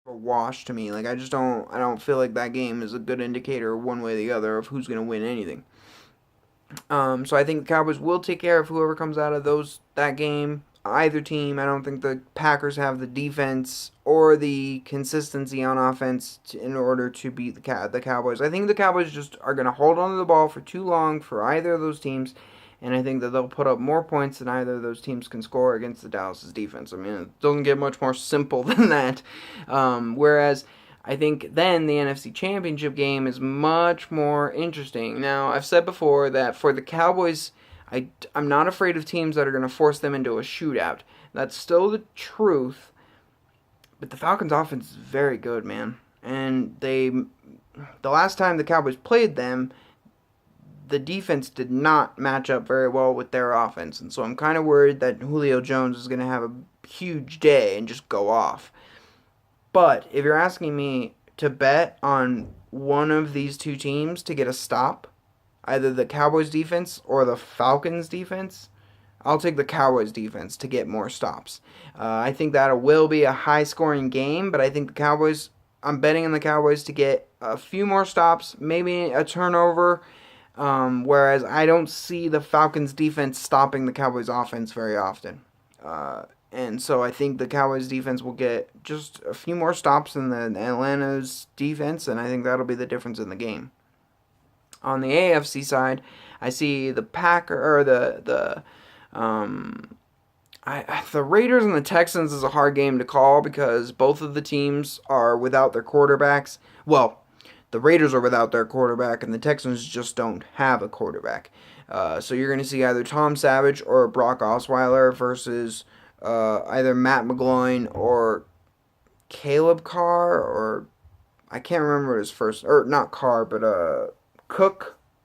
a wash to me. Like I don't feel like that game is a good indicator one way or the other of who's going to win anything. So I think the Cowboys will take care of whoever comes out of that game. Either team, I don't think the Packers have the defense or the consistency on offense in order to beat the Cowboys. I think the Cowboys just are going to hold on to the ball for too long for either of those teams, and I think that they'll put up more points than either of those teams can score against the Dallas's defense. I mean, it doesn't get much more simple than that. Whereas I think then the NFC Championship game is much more interesting. Now, I've said before that for the Cowboys, I'm not afraid of teams that are going to force them into a shootout. That's still the truth, but the Falcons' offense is very good, man. And the last time the Cowboys played them, the defense did not match up very well with their offense. And so I'm kind of worried that Julio Jones is going to have a huge day and just go off. But if you're asking me to bet on one of these two teams to get a stop, either the Cowboys defense or the Falcons defense, I'll take the Cowboys defense to get more stops. I think that will be a high scoring game, but I think I'm betting on the Cowboys to get a few more stops, maybe a turnover, whereas I don't see the Falcons defense stopping the Cowboys offense very often. And so I think the Cowboys defense will get just a few more stops than the Atlanta's defense, and I think that'll be the difference in the game. On the AFC side, I see the the Raiders and the Texans is a hard game to call because both of the teams are without their quarterbacks. Well, the Raiders are without their quarterback, and the Texans just don't have a quarterback. So you're going to see either Tom Savage or Brock Osweiler versus either Matt McGloin or Caleb Carr, or I can't remember what his first, or not Carr, but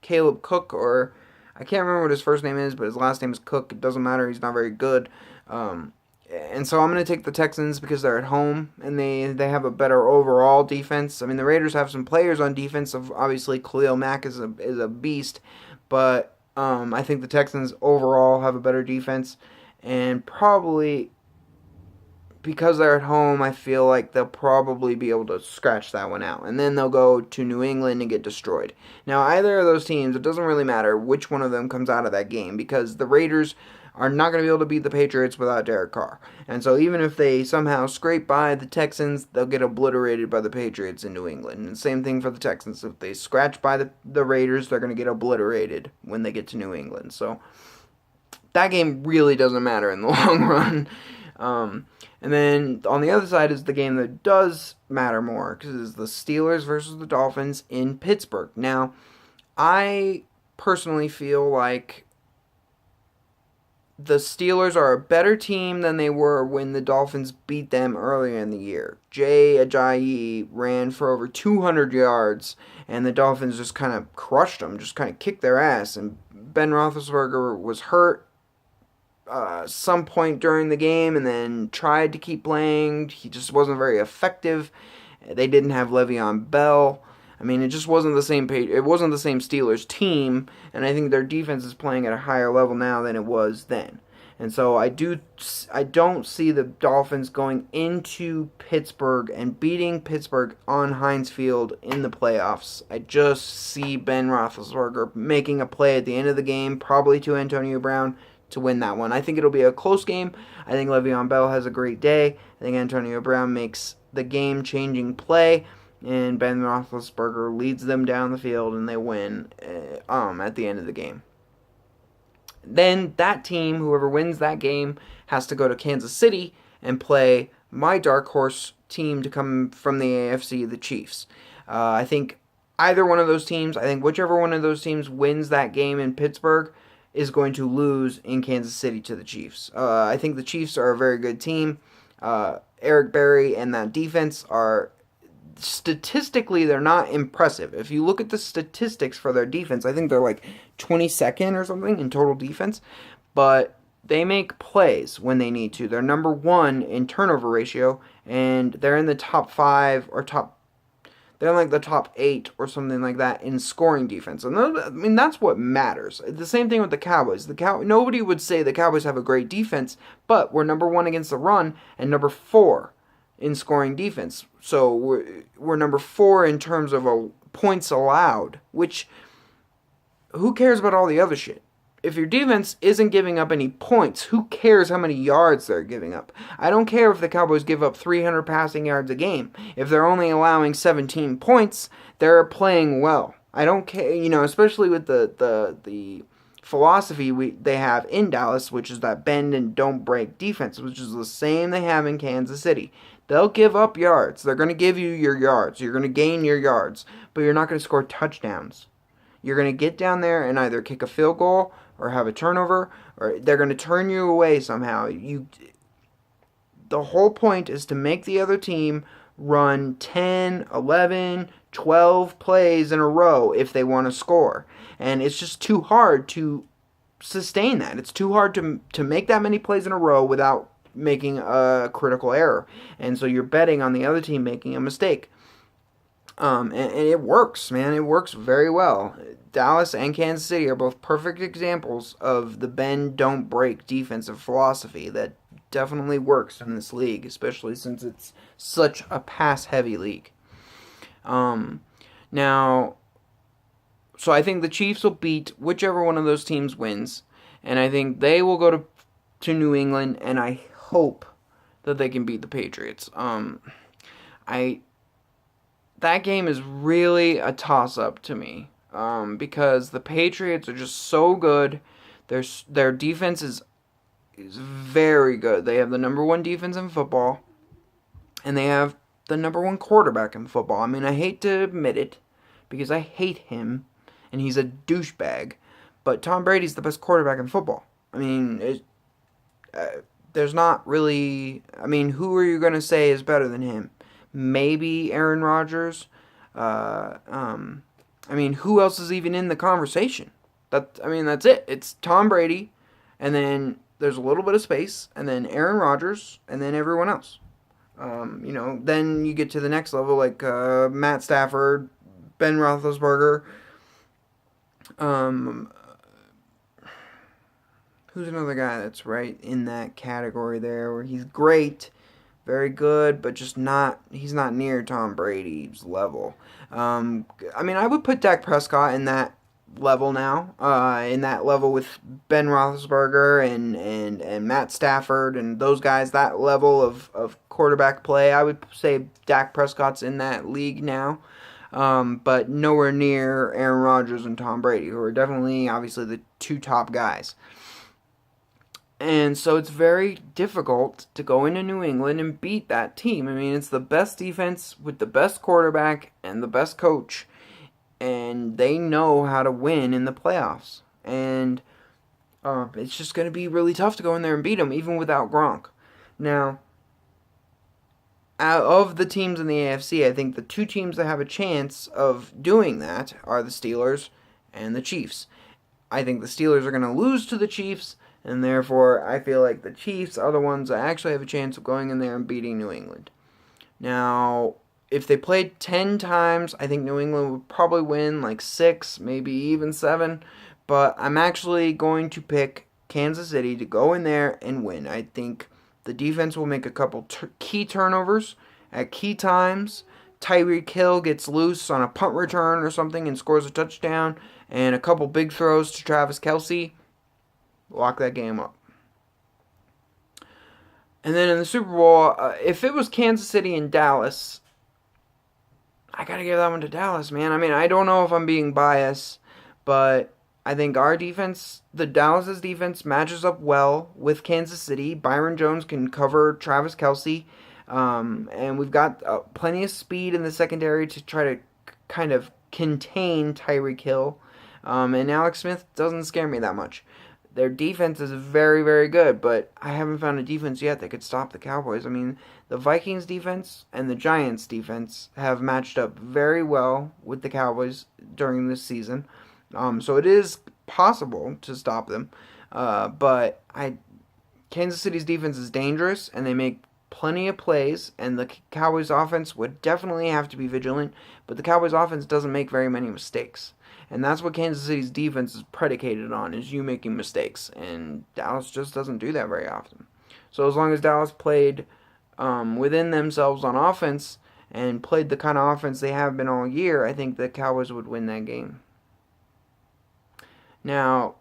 Caleb Cook, or I can't remember what his first name is, but his last name is Cook. It doesn't matter. He's not very good. And so I'm going to take the Texans because they're at home and they have a better overall defense. I mean, the Raiders have some players on defense. Obviously, Khalil Mack is a beast, but I think the Texans overall have a better defense, and probably because they're at home, I feel like they'll probably be able to scratch that one out. And then they'll go to New England and get destroyed. Now, either of those teams, it doesn't really matter which one of them comes out of that game because the Raiders are not going to be able to beat the Patriots without Derek Carr. And so even if they somehow scrape by the Texans, they'll get obliterated by the Patriots in New England. And same thing for the Texans. If they scratch by the Raiders, they're going to get obliterated when they get to New England. So that game really doesn't matter in the long run. And then on the other side is the game that does matter more, because it's the Steelers versus the Dolphins in Pittsburgh. Now, I personally feel like the Steelers are a better team than they were when the Dolphins beat them earlier in the year. Jay Ajayi ran for over 200 yards, and the Dolphins just kind of crushed them, just kind of kicked their ass. And Ben Roethlisberger was hurt some point during the game and then tried to keep playing. He just wasn't very effective. They didn't have Le'Veon Bell. I mean, it just wasn't the same page. It wasn't the same Steelers team, and I think their defense is playing at a higher level now than it was then. And so I don't see the Dolphins going into Pittsburgh and beating Pittsburgh on Heinz Field in the playoffs. I just see Ben Roethlisberger making a play at the end of the game, probably to Antonio Brown, to win that one. I think it'll be a close game. I think Le'Veon Bell has a great day. I think Antonio Brown makes the game-changing play, and Ben Roethlisberger leads them down the field, and they win at the end of the game. Then that team, whoever wins that game, has to go to Kansas City and play my dark horse team to come from the AFC, the Chiefs. I think either one of those teams, I think whichever one of those teams wins that game in Pittsburgh is going to lose in Kansas City to the Chiefs. I think the Chiefs are a very good team. Eric Berry and that defense are, statistically, they're not impressive. If you look at the statistics for their defense, I think they're like 22nd or something in total defense, but they make plays when they need to. They're number one in turnover ratio, and they're in the top 5 or they're in like the top 8 or something like that in scoring defense. And I mean, that's what matters. The same thing with the Cowboys. Nobody would say the Cowboys have a great defense, but we're number 1 against the run and number 4 in scoring defense. So we're number 4 in terms of points allowed, which who cares about all the other shit? If your defense isn't giving up any points, who cares how many yards they're giving up? I don't care if the Cowboys give up 300 passing yards a game. If they're only allowing 17 points, they're playing well. I don't care, especially with the philosophy they have in Dallas, which is that bend and don't break defense, which is the same they have in Kansas City. They'll give up yards. They're going to give you your yards. You're going to gain your yards, but you're not going to score touchdowns. You're going to get down there and either kick a field goal or have a turnover, or they're going to turn you away somehow. The whole point is to make the other team run 10, 11, 12 plays in a row if they want to score. And it's just too hard to sustain that. It's too hard to make that many plays in a row without making a critical error. And so you're betting on the other team making a mistake. And it works, man. It works very well. Dallas and Kansas City are both perfect examples of the bend, don't break defensive philosophy that definitely works in this league, especially since it's such a pass-heavy league. Now, so I think the Chiefs will beat whichever one of those teams wins, and I think they will go to New England, and I hope that they can beat the Patriots. That game is really a toss-up to me, because the Patriots are just so good. Their defense is very good. They have the number 1 defense in football, and they have the number 1 quarterback in football. I mean, I hate to admit it, because I hate him, and he's a douchebag, but Tom Brady's the best quarterback in football. I mean, there's not really... I mean, who are you going to say is better than him? Maybe Aaron Rodgers. I mean, who else is even in the conversation? That's it. It's Tom Brady, and then there's a little bit of space, and then Aaron Rodgers, and then everyone else. Then you get to the next level, like Matt Stafford, Ben Roethlisberger. Who's another guy that's right in that category there, where he's great, very good, but he's not near Tom Brady's level. I would put Dak Prescott in that level now, in that level with Ben Roethlisberger and Matt Stafford and those guys, that level of quarterback play. I would say Dak Prescott's in that league now, but nowhere near Aaron Rodgers and Tom Brady, who are definitely, obviously, the 2 top guys. And so it's very difficult to go into New England and beat that team. I mean, it's the best defense with the best quarterback and the best coach. And they know how to win in the playoffs. And it's just going to be really tough to go in there and beat them, even without Gronk. Now, out of the teams in the AFC, I think the 2 teams that have a chance of doing that are the Steelers and the Chiefs. I think the Steelers are going to lose to the Chiefs, and therefore, I feel like the Chiefs are the ones that actually have a chance of going in there and beating New England. Now, if they played 10 times, I think New England would probably win like 6, maybe even 7. But I'm actually going to pick Kansas City to go in there and win. I think the defense will make a couple key turnovers at key times. Tyreek Hill gets loose on a punt return or something and scores a touchdown. And a couple big throws to Travis Kelce. Lock that game up. And then in the Super Bowl, if it was Kansas City and Dallas, I gotta give that one to Dallas, man. I mean, I don't know if I'm being biased, but I think our defense, the Dallas' defense, matches up well with Kansas City. Byron Jones can cover Travis Kelce, and we've got plenty of speed in the secondary to try to kind of contain Tyreek Hill. And Alex Smith doesn't scare me that much. Their defense is very, very good, but I haven't found a defense yet that could stop the Cowboys. I mean, the Vikings defense and the Giants defense have matched up very well with the Cowboys during this season. So it is possible to stop them. But Kansas City's defense is dangerous, and they make plenty of plays, and the Cowboys offense would definitely have to be vigilant, but the Cowboys offense doesn't make very many mistakes. And that's what Kansas City's defense is predicated on, is you making mistakes. And Dallas just doesn't do that very often. So as long as Dallas played within themselves on offense and played the kind of offense they have been all year, I think the Cowboys would win that game. Now,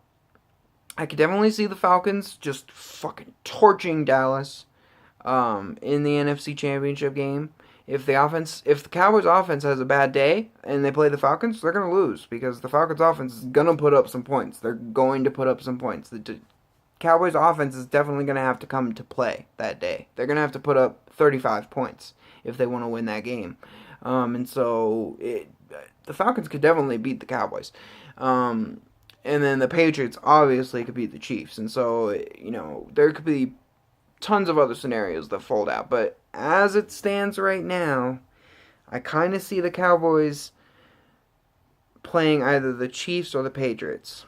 I could definitely see the Falcons just fucking torching Dallas in the NFC Championship game. If the Cowboys offense has a bad day and they play the Falcons, they're gonna lose because the Falcons offense is gonna put up some points. They're going to put up some points. The Cowboys offense is definitely gonna have to come to play that day. They're gonna have to put up 35 points if they want to win that game. The Falcons could definitely beat the Cowboys. And then the Patriots obviously could beat the Chiefs. And so, there could be tons of other scenarios that fold out. But as it stands right now, I kind of see the Cowboys playing either the Chiefs or the Patriots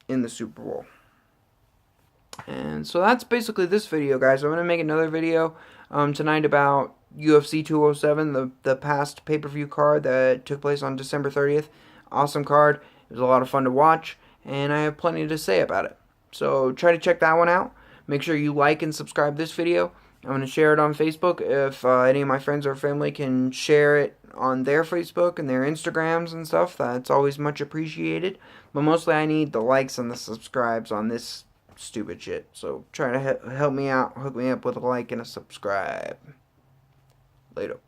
in the Super Bowl. And so that's basically this video, guys. I'm going to make another video tonight about UFC 207, the past pay-per-view card that took place on December 30th. Awesome card. It was a lot of fun to watch, and I have plenty to say about it. So try to check that one out. Make sure you like and subscribe this video. I'm going to share it on Facebook. If any of my friends or family can share it on their Facebook and their Instagrams and stuff, that's always much appreciated. But mostly I need the likes and the subscribes on this stupid shit. So try to help me out. Hook me up with a like and a subscribe. Later.